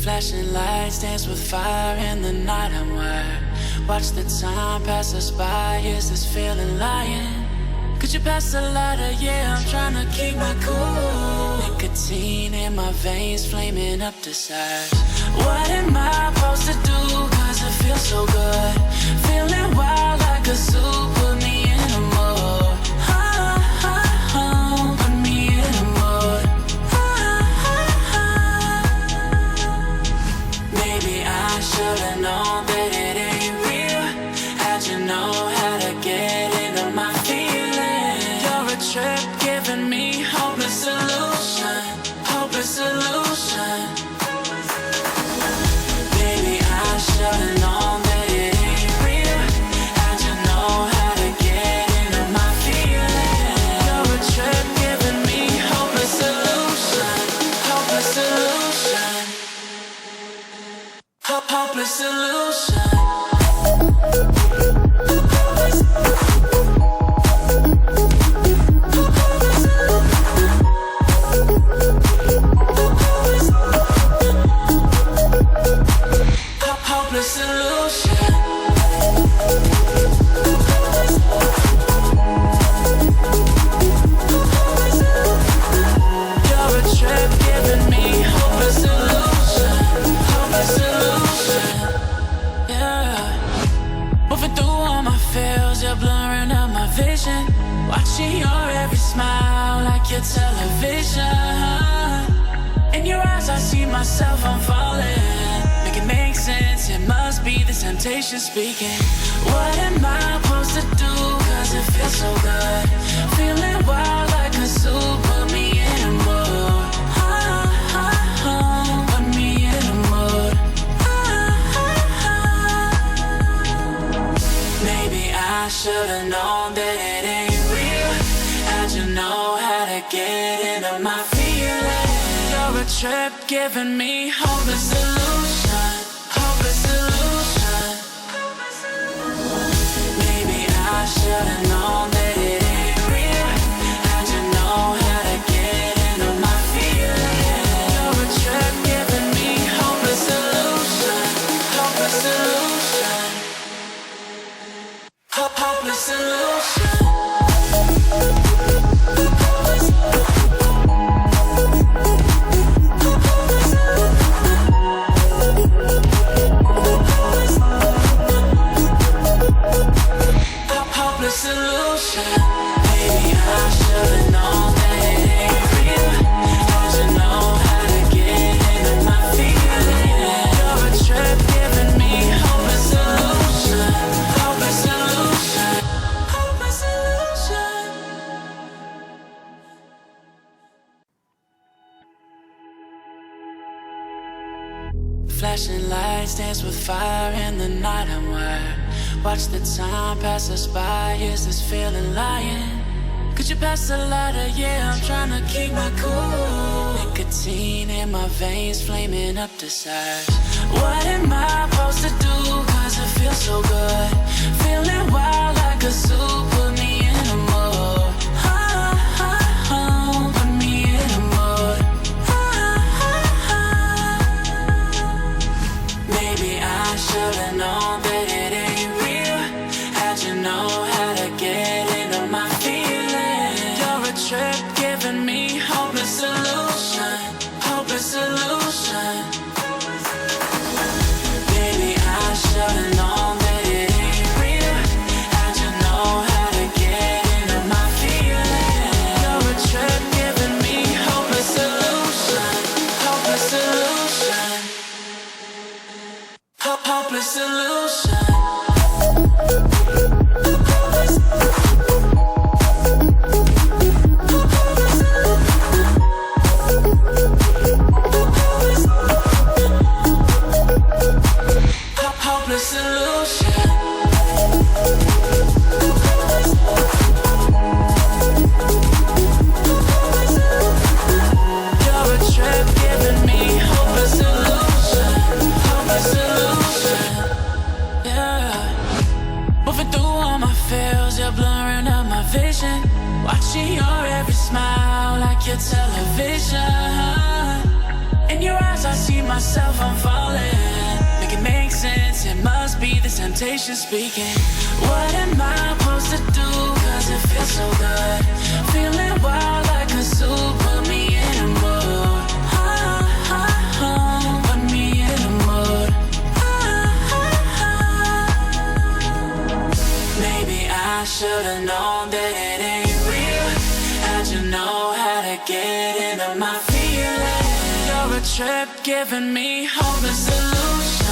Flashing lights dance with fire in the night. I'm wired. Watch the time pass us by. Is this feeling lying? Could you pass the lighter? Yeah, I'm trying to keep my cool. Nicotine in my veins, flaming up desires. What am I supposed to do? Cause it feels so good. Feeling wild like a zoo. Put me in a mood. Put me in a mood. Maybe I should've known that it ain't real. How'd you know how to get into my feelings? You're a trip giving me hopeless solution. Hopeless solution. Baby, I should've known that it ain't real. How'd you know how to get into my feelings? You're a trip giving me hopeless solution. Hopeless solution. Hopeless solution. Hopeless solution. You're a trip giving me hopeless solution. Hopeless solution. Yeah. Moving through all my feels, you're blurring out my vision. Watching your every smile like your television. In your eyes I see myself, I'm falling. Make it make sense, it must be the temptation speaking. What am I supposed to do? Cause it feels so good. Feeling wild like a zoo. Put me in a mood. Put me in a mood. Maybe I should've known that it ain't real. How'd you know how to get into my feelings? You're a trip giving me hopeless solution. Hopeless solution. Maybe I should've known that it ain't real. How'd you know how to get into my feelings? You're a trip giving me hopeless solution. Hopeless solution. Hopeless solution. Hopeless solution. Maybe I should've known that it ain't real. How'd you know how to get into my feelings? You're a trip giving me hopeless solution. Hopeless solution. Hopeless solution. Flashing lights dance with fire in the night. I'm wired. Watch the time pass us by. Is this feeling lying? Could you pass the lighter? Yeah, I'm trying to keep my cool. Nicotine in my veins, flaming up desires. What am I supposed to do? Cause it feels so good. Feeling wild like a zoo. Put me in a mood. Put me in a mood. Maybe I should've known that it ain't real. How'd you know how to get into my feelings? You're a trip giving me hopeless solution. Hopeless solution. Baby, I should've known that it ain't real. How'd you know how to get into my feelings? You're a trip giving me hopeless solution. Hopeless solution. Hopeless solution. Hopeless solution. You're a trip giving me hopeless solution. Hopeless solution. Yeah. Moving through all my feels, you're blurring out my vision. Watching your every smile like your television. In your eyes I see myself, I'm falling. Make it make sense, it must be the temptation speaking. What am I supposed to do? Cause it feels so good. Feeling wild like a zoo, put me in a mood. Put me in a mood. Maybe I should've known that it ain't real. How'd you know how to get into my feelings? You're a trip giving me all the solutions.